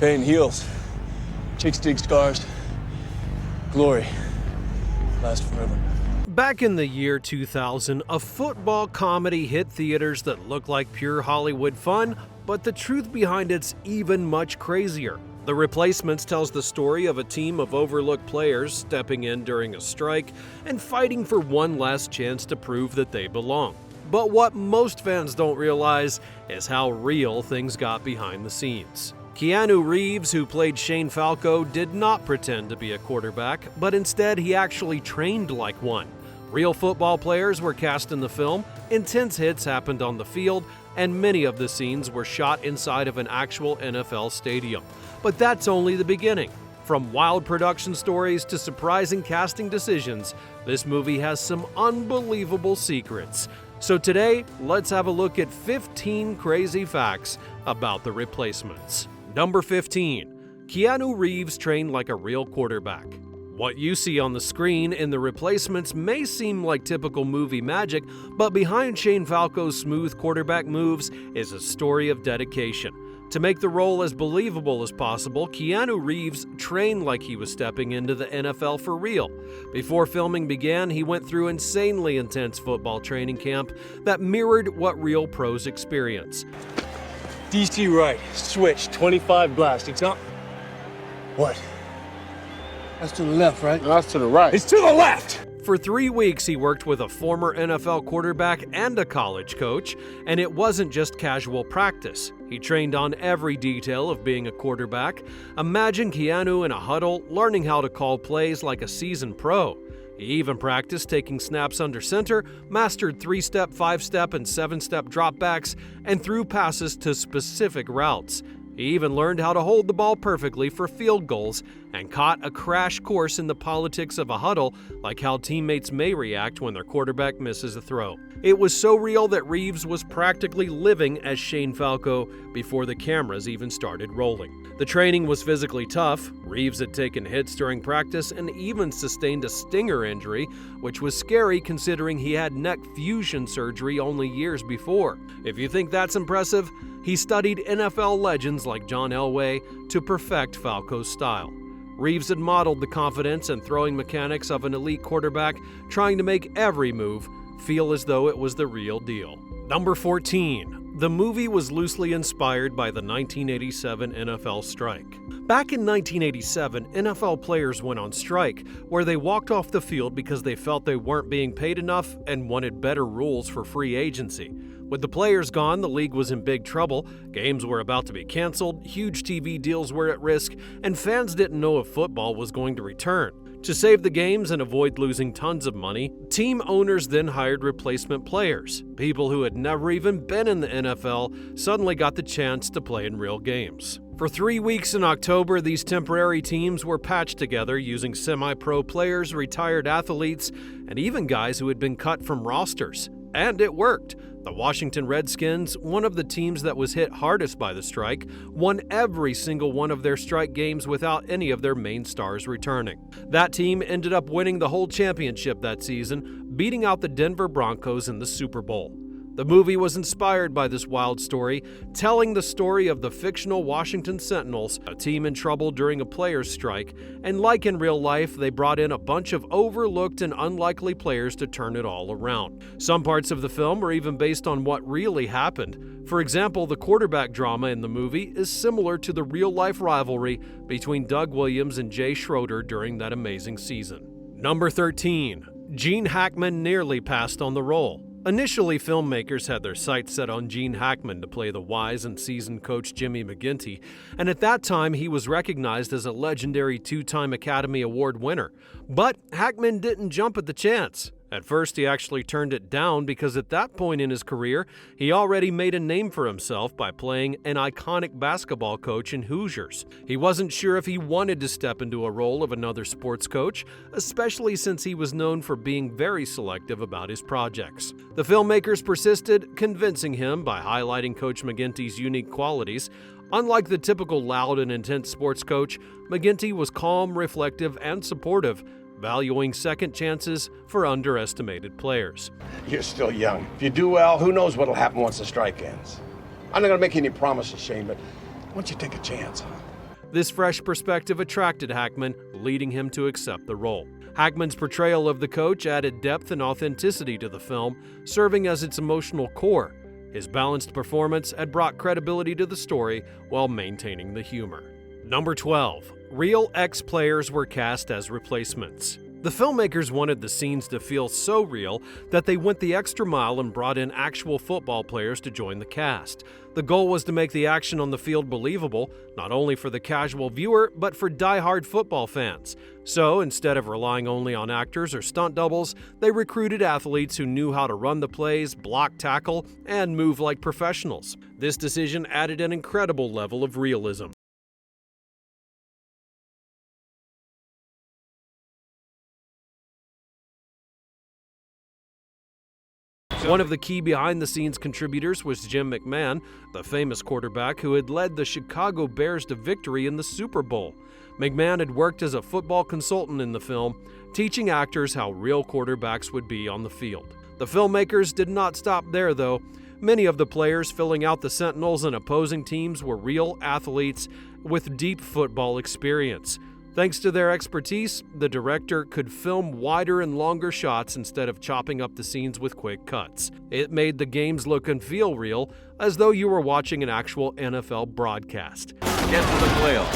Pain heals. Chicks dig scars. Glory lasts forever. Back in the year 2000, a football comedy hit theaters that looked like pure Hollywood fun, but the truth behind it's even much crazier. The Replacements tells the story of a team of overlooked players stepping in during a strike and fighting for one last chance to prove that they belong. But what most fans don't realize is how real things got behind the scenes. Keanu Reeves, who played Shane Falco, did not pretend to be a quarterback, but instead he actually trained like one. Real football players were cast in the film, intense hits happened on the field, and many of the scenes were shot inside of an actual NFL stadium. But that's only the beginning. From wild production stories to surprising casting decisions, this movie has some unbelievable secrets. So today, let's have a look at 15 crazy facts about The Replacements. Number 15. Keanu Reeves trained like a real quarterback. What you see on the screen in The Replacements may seem like typical movie magic, but behind Shane Falco's smooth quarterback moves is a story of dedication. To make the role as believable as possible, Keanu Reeves trained like he was stepping into the NFL for real. Before filming began, he went through insanely intense football training camp that mirrored what real pros experience. DC right, switch, 25 blast. It's up. What? That's to the left, right? No, that's to the right. It's to the left! For 3 weeks, he worked with a former NFL quarterback and a college coach, and it wasn't just casual practice. He trained on every detail of being a quarterback. Imagine Keanu in a huddle, learning how to call plays like a seasoned pro. He even practiced taking snaps under center, mastered 3-step, 5-step, and 7-step dropbacks, and threw passes to specific routes. He even learned how to hold the ball perfectly for field goals and caught a crash course in the politics of a huddle, like how teammates may react when their quarterback misses a throw. It was so real that Reeves was practically living as Shane Falco before the cameras even started rolling. The training was physically tough. Reeves had taken hits during practice and even sustained a stinger injury, which was scary considering he had neck fusion surgery only years before. If you think that's impressive, he studied NFL legends like John Elway to perfect Falco's style. Reeves had modeled the confidence and throwing mechanics of an elite quarterback, trying to make every move feel as though it was the real deal. Number 14. The movie was loosely inspired by the 1987 NFL strike. Back in 1987, NFL players went on strike, where they walked off the field because they felt they weren't being paid enough and wanted better rules for free agency. With the players gone, the league was in big trouble, games were about to be canceled, huge TV deals were at risk, and fans didn't know if football was going to return. To save the games and avoid losing tons of money, team owners then hired replacement players. People who had never even been in the NFL suddenly got the chance to play in real games. For 3 weeks in October, these temporary teams were patched together using semi-pro players, retired athletes, and even guys who had been cut from rosters. And it worked. The Washington Redskins, one of the teams that was hit hardest by the strike, won every single one of their strike games without any of their main stars returning. That team ended up winning the whole championship that season, beating out the Denver Broncos in the Super Bowl. The movie was inspired by this wild story, telling the story of the fictional Washington Sentinels, a team in trouble during a players' strike, and like in real life, they brought in a bunch of overlooked and unlikely players to turn it all around. Some parts of the film are even based on what really happened. For example, the quarterback drama in the movie is similar to the real-life rivalry between Doug Williams and Jay Schroeder during that amazing season. Number 13. Gene Hackman nearly passed on the role. Initially, filmmakers had their sights set on Gene Hackman to play the wise and seasoned coach Jimmy McGinty, and at that time he was recognized as a legendary 2-time Academy Award winner. But Hackman didn't jump at the chance. At first, he actually turned it down because at that point in his career, he already made a name for himself by playing an iconic basketball coach in Hoosiers. He wasn't sure if he wanted to step into a role of another sports coach, especially since he was known for being very selective about his projects. The filmmakers persisted, convincing him by highlighting Coach McGinty's unique qualities. Unlike the typical loud and intense sports coach, McGinty was calm, reflective, and supportive, valuing second chances for underestimated players. You're still young. If you do well, who knows what'll happen once the strike ends. I'm not gonna make any promises, Shane, but why don't you take a chance, huh? This fresh perspective attracted Hackman, leading him to accept the role. Hackman's portrayal of the coach added depth and authenticity to the film, serving as its emotional core. His balanced performance had brought credibility to the story while maintaining the humor. Number 12. Real ex-players were cast as replacements. The filmmakers wanted the scenes to feel so real that they went the extra mile and brought in actual football players to join the cast. The goal was to make the action on the field believable, not only for the casual viewer, but for die-hard football fans. So, instead of relying only on actors or stunt doubles, they recruited athletes who knew how to run the plays, block, tackle, and move like professionals. This decision added an incredible level of realism. One of the key behind-the-scenes contributors was Jim Hackman, the famous quarterback who had led the Chicago Bears to victory in the Super Bowl. Hackman had worked as a football consultant in the film, teaching actors how real quarterbacks would be on the field. The filmmakers did not stop there, though. Many of the players filling out the Sentinels and opposing teams were real athletes with deep football experience. Thanks to their expertise, the director could film wider and longer shots instead of chopping up the scenes with quick cuts. It made the games look and feel real, as though you were watching an actual NFL broadcast. Get to the playoffs.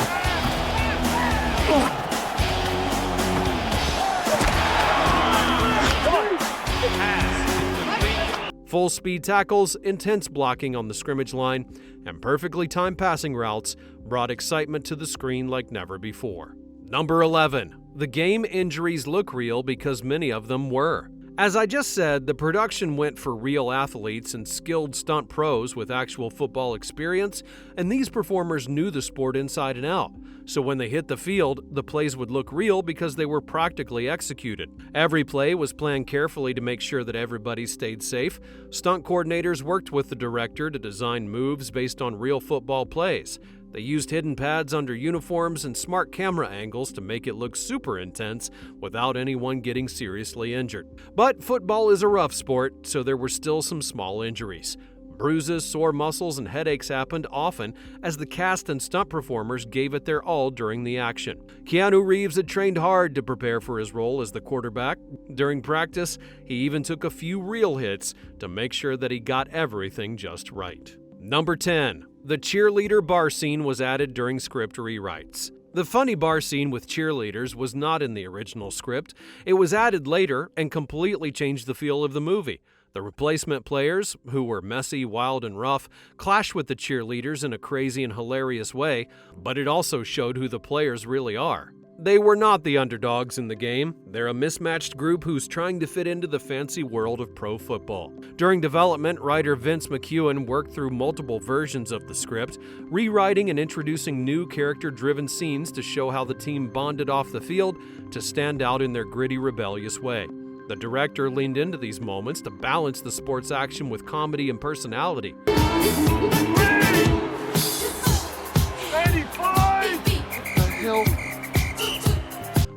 Full-speed tackles, intense blocking on the scrimmage line, and perfectly timed passing routes brought excitement to the screen like never before. Number 11. The game injuries look real because many of them were. As I just said, the production went for real athletes and skilled stunt pros with actual football experience, and these performers knew the sport inside and out. So when they hit the field, the plays would look real because they were practically executed. Every play was planned carefully to make sure that everybody stayed safe. Stunt coordinators worked with the director to design moves based on real football plays. They used hidden pads under uniforms and smart camera angles to make it look super intense without anyone getting seriously injured. But football is a rough sport, so there were still some small injuries. Bruises, sore muscles, and headaches happened often as the cast and stunt performers gave it their all during the action. Keanu Reeves had trained hard to prepare for his role as the quarterback. During practice, he even took a few real hits to make sure that he got everything just right. Number 10. The cheerleader bar scene was added during script rewrites. The funny bar scene with cheerleaders was not in the original script. It was added later and completely changed the feel of the movie. The replacement players, who were messy, wild, and rough, clashed with the cheerleaders in a crazy and hilarious way, but it also showed who the players really are. They were not the underdogs in the game. They're a mismatched group who's trying to fit into the fancy world of pro football. During development, writer Vince McEwen worked through multiple versions of the script, rewriting and introducing new character-driven scenes to show how the team bonded off the field to stand out in their gritty, rebellious way. The director leaned into these moments to balance the sports action with comedy and personality.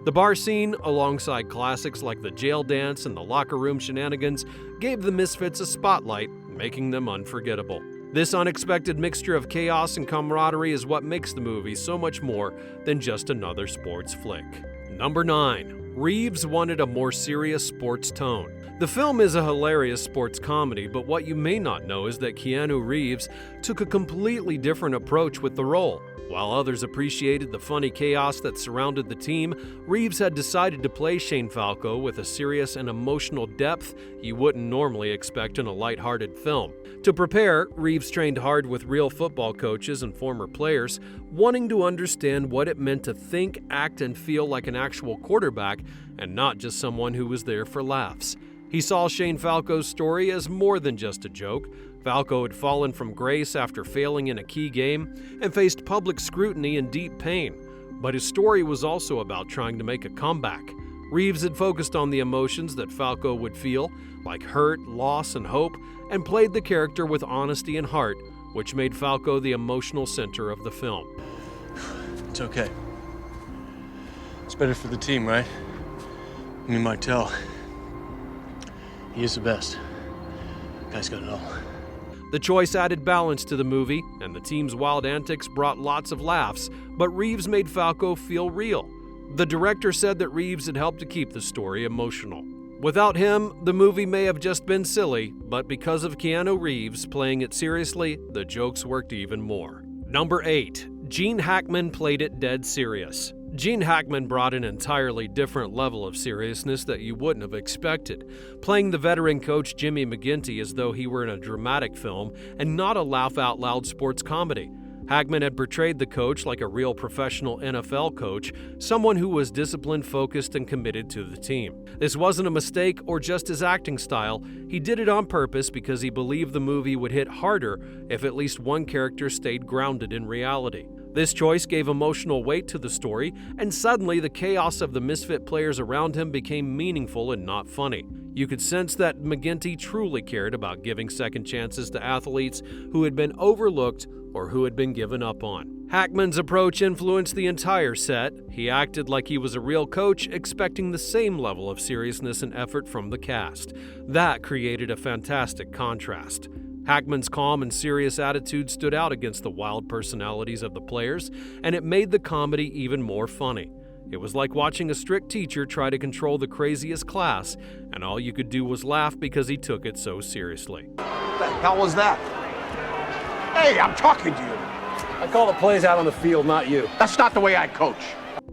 The bar scene, alongside classics like the jail dance and the locker room shenanigans, gave the Misfits a spotlight, making them unforgettable. This unexpected mixture of chaos and camaraderie is what makes the movie so much more than just another sports flick. Number 9. Reeves wanted a more serious sports tone. The film is a hilarious sports comedy, but what you may not know is that Keanu Reeves took a completely different approach with the role. While others appreciated the funny chaos that surrounded the team, Reeves had decided to play Shane Falco with a serious and emotional depth you wouldn't normally expect in a lighthearted film. To prepare, Reeves trained hard with real football coaches and former players, wanting to understand what it meant to think, act, and feel like an actual quarterback and not just someone who was there for laughs. He saw Shane Falco's story as more than just a joke. Falco had fallen from grace after failing in a key game and faced public scrutiny and deep pain. But his story was also about trying to make a comeback. Reeves had focused on the emotions that Falco would feel, like hurt, loss, and hope, and played the character with honesty and heart, which made Falco the emotional center of the film. It's okay. It's better for the team, right? You might tell. He is the best. Guy's got it all. The choice added balance to the movie, and the team's wild antics brought lots of laughs, but Reeves made Falco feel real. The director said that Reeves had helped to keep the story emotional. Without him, the movie may have just been silly, but because of Keanu Reeves playing it seriously, the jokes worked even more. Number 8. Gene Hackman played it dead serious. Gene Hackman brought an entirely different level of seriousness that you wouldn't have expected, playing the veteran coach Jimmy McGinty as though he were in a dramatic film and not a laugh-out-loud sports comedy. Hackman had portrayed the coach like a real professional NFL coach, someone who was disciplined, focused, and committed to the team. This wasn't a mistake or just his acting style. He did it on purpose because he believed the movie would hit harder if at least one character stayed grounded in reality. This choice gave emotional weight to the story, and suddenly the chaos of the misfit players around him became meaningful and not funny. You could sense that McGinty truly cared about giving second chances to athletes who had been overlooked or who had been given up on. Hackman's approach influenced the entire set. He acted like he was a real coach, expecting the same level of seriousness and effort from the cast. That created a fantastic contrast. Hackman's calm and serious attitude stood out against the wild personalities of the players, and it made the comedy even more funny. It was like watching a strict teacher try to control the craziest class, and all you could do was laugh because he took it so seriously. What the hell was that? Hey, I'm talking to you. I call the plays out on the field, not you. That's not the way I coach.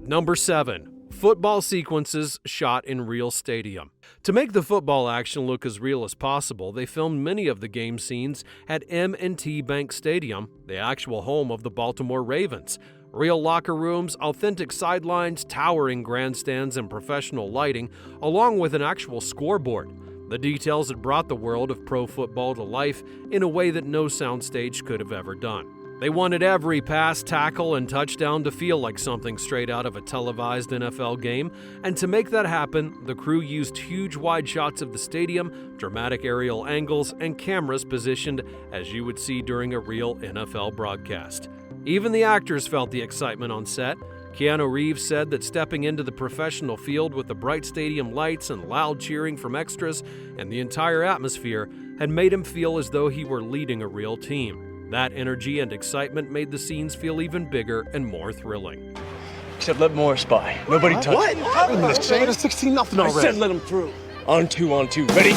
Number 7. Football sequences shot in real stadium. To make the football action look as real as possible, they filmed many of the game scenes at M&T Bank Stadium, the actual home of the Baltimore Ravens. Real locker rooms, authentic sidelines, towering grandstands, and professional lighting, along with an actual scoreboard. The details had brought the world of pro football to life in a way that no soundstage could have ever done. They wanted every pass, tackle, and touchdown to feel like something straight out of a televised NFL game, and to make that happen, the crew used huge wide shots of the stadium, dramatic aerial angles, and cameras positioned as you would see during a real NFL broadcast. Even the actors felt the excitement on set. Keanu Reeves said that stepping into the professional field with the bright stadium lights and loud cheering from extras and the entire atmosphere had made him feel as though he were leading a real team. That energy and excitement made the scenes feel even bigger and more thrilling. Except let Morris by. Nobody touch him. What? Wait a minute, Shane. It's 16-0 I already. said let him through. On two. Ready?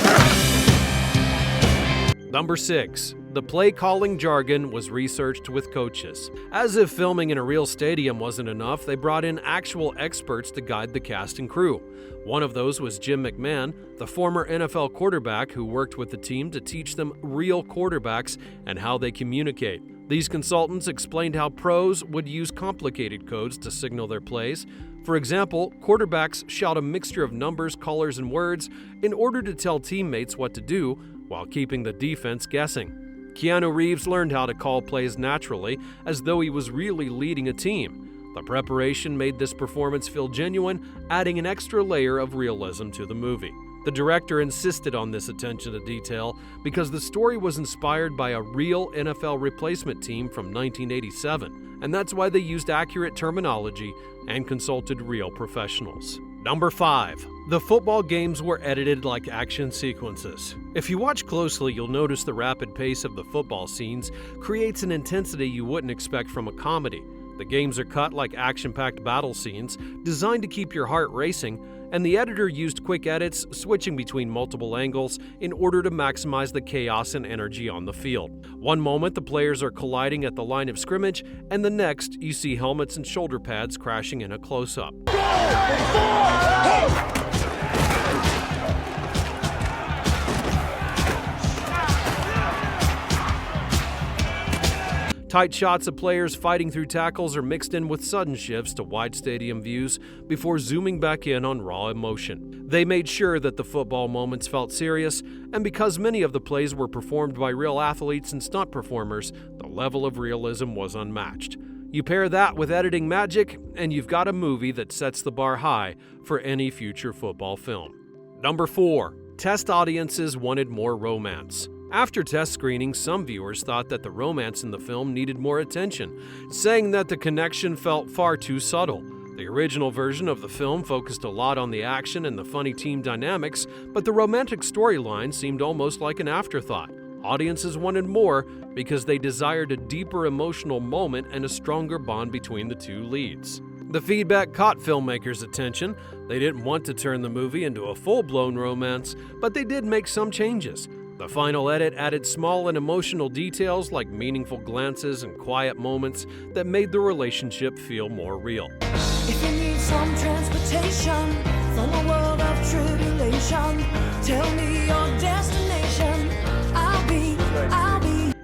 Number 6. The play-calling jargon was researched with coaches. As if filming in a real stadium wasn't enough, they brought in actual experts to guide the cast and crew. One of those was Jim McMahon, the former NFL quarterback who worked with the team to teach them real quarterbacks and how they communicate. These consultants explained how pros would use complicated codes to signal their plays. For example, quarterbacks shout a mixture of numbers, colors, and words in order to tell teammates what to do while keeping the defense guessing. Keanu Reeves learned how to call plays naturally, as though he was really leading a team. The preparation made this performance feel genuine, adding an extra layer of realism to the movie. The director insisted on this attention to detail because the story was inspired by a real NFL replacement team from 1987, and that's why they used accurate terminology and consulted real professionals. Number 5. The football games were edited like action sequences. If you watch closely, you'll notice the rapid pace of the football scenes creates an intensity you wouldn't expect from a comedy. The games are cut like action-packed battle scenes, designed to keep your heart racing, and the editor used quick edits, switching between multiple angles in order to maximize the chaos and energy on the field. One moment, the players are colliding at the line of scrimmage, and the next, you see helmets and shoulder pads crashing in a close-up. Tight shots of players fighting through tackles are mixed in with sudden shifts to wide stadium views before zooming back in on raw emotion. They made sure that the football moments felt serious, and because many of the plays were performed by real athletes and stunt performers, the level of realism was unmatched. You pair that with editing magic, and you've got a movie that sets the bar high for any future football film. Number 4. Test audiences wanted more romance. After test screenings, some viewers thought that the romance in the film needed more attention, saying that the connection felt far too subtle. The original version of the film focused a lot on the action and the funny team dynamics, but the romantic storyline seemed almost like an afterthought. Audiences wanted more because they desired a deeper emotional moment and a stronger bond between the two leads. The feedback caught filmmakers' attention. They didn't want to turn the movie into a full-blown romance, but they did make some changes. The final edit added small and emotional details like meaningful glances and quiet moments that made the relationship feel more real. If you need some transportation from a world of tribulation, tell me your destination. I'll be.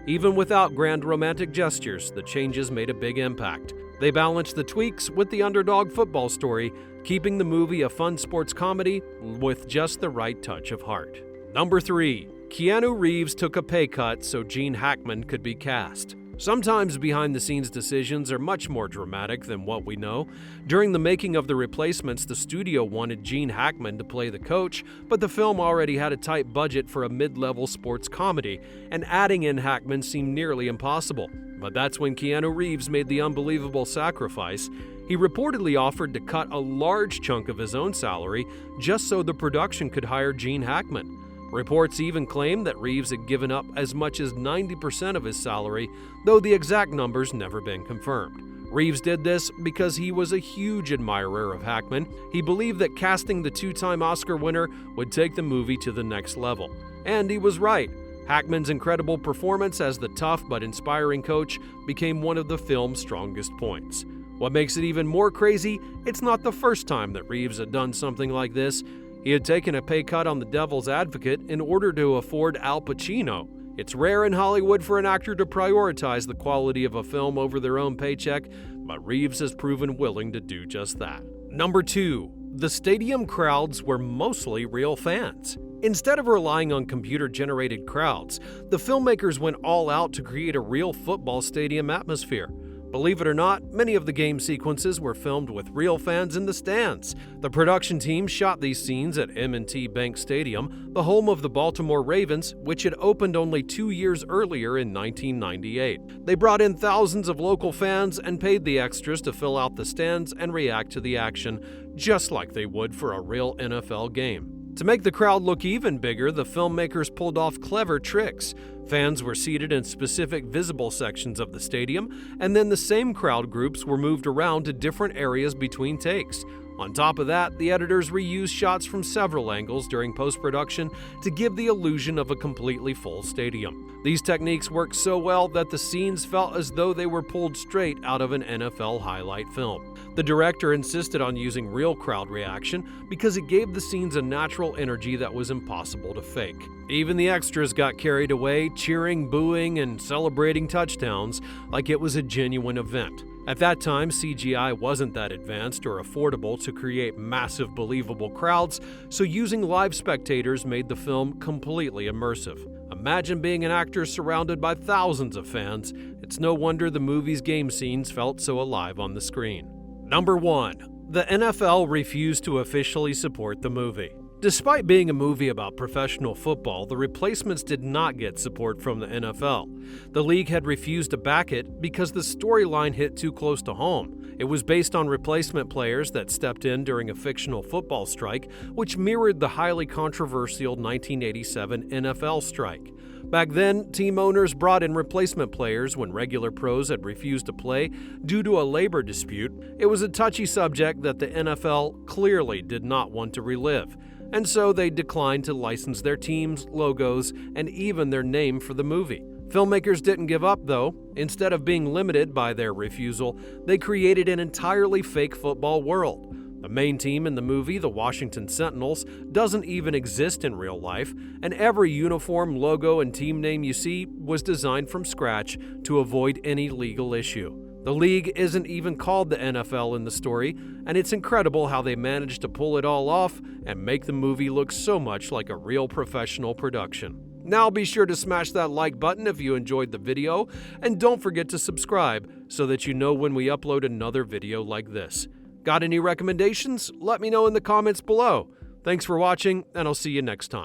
Even without grand romantic gestures, the changes made a big impact. They balanced the tweaks with the underdog football story, keeping the movie a fun sports comedy with just the right touch of heart. Number 3. Keanu Reeves took a pay cut so Gene Hackman could be cast. Sometimes behind-the-scenes decisions are much more dramatic than what we know. During the making of The Replacements, the studio wanted Gene Hackman to play the coach, but the film already had a tight budget for a mid-level sports comedy, and adding in Hackman seemed nearly impossible. But that's when Keanu Reeves made the unbelievable sacrifice. He reportedly offered to cut a large chunk of his own salary just so the production could hire Gene Hackman. Reports even claim that Reeves had given up as much as 90% of his salary, though the exact number's never been confirmed. Reeves did this because he was a huge admirer of Hackman. He believed that casting the two-time Oscar winner would take the movie to the next level. And he was right. Hackman's incredible performance as the tough but inspiring coach became one of the film's strongest points. What makes it even more crazy, it's not the first time that Reeves had done something like this. He had taken a pay cut on The Devil's Advocate in order to afford Al Pacino. It's rare in Hollywood for an actor to prioritize the quality of a film over their own paycheck, but Reeves has proven willing to do just that. Number 2. The stadium crowds were mostly real fans. Instead of relying on computer-generated crowds, the filmmakers went all out to create a real football stadium atmosphere. Believe it or not, many of the game sequences were filmed with real fans in the stands. The production team shot these scenes at M&T Bank Stadium, the home of the Baltimore Ravens, which had opened only 2 years earlier in 1998. They brought in thousands of local fans and paid the extras to fill out the stands and react to the action, just like they would for a real NFL game. To make the crowd look even bigger, the filmmakers pulled off clever tricks. Fans were seated in specific visible sections of the stadium, and then the same crowd groups were moved around to different areas between takes. On top of that, the editors reused shots from several angles during post-production to give the illusion of a completely full stadium. These techniques worked so well that the scenes felt as though they were pulled straight out of an NFL highlight film. The director insisted on using real crowd reaction because it gave the scenes a natural energy that was impossible to fake. Even the extras got carried away, cheering, booing, and celebrating touchdowns like it was a genuine event. At that time, CGI wasn't that advanced or affordable to create massive, believable crowds, so using live spectators made the film completely immersive. Imagine being an actor surrounded by thousands of fans. It's no wonder the movie's game scenes felt so alive on the screen. Number 1. The NFL refused to officially support the movie. Despite being a movie about professional football, The Replacements did not get support from the NFL. The league had refused to back it because the storyline hit too close to home. It was based on replacement players that stepped in during a fictional football strike, which mirrored the highly controversial 1987 NFL strike. Back then, team owners brought in replacement players when regular pros had refused to play due to a labor dispute. It was a touchy subject that the NFL clearly did not want to relive, and so they declined to license their teams, logos, and even their name for the movie. Filmmakers didn't give up, though. Instead of being limited by their refusal, they created an entirely fake football world. The main team in the movie, the Washington Sentinels, doesn't even exist in real life, and every uniform, logo, and team name you see was designed from scratch to avoid any legal issue. The league isn't even called the NFL in the story, and it's incredible how they managed to pull it all off and make the movie look so much like a real professional production. Now be sure to smash that like button if you enjoyed the video, and don't forget to subscribe so that you know when we upload another video like this. Got any recommendations? Let me know in the comments below. Thanks for watching, and I'll see you next time.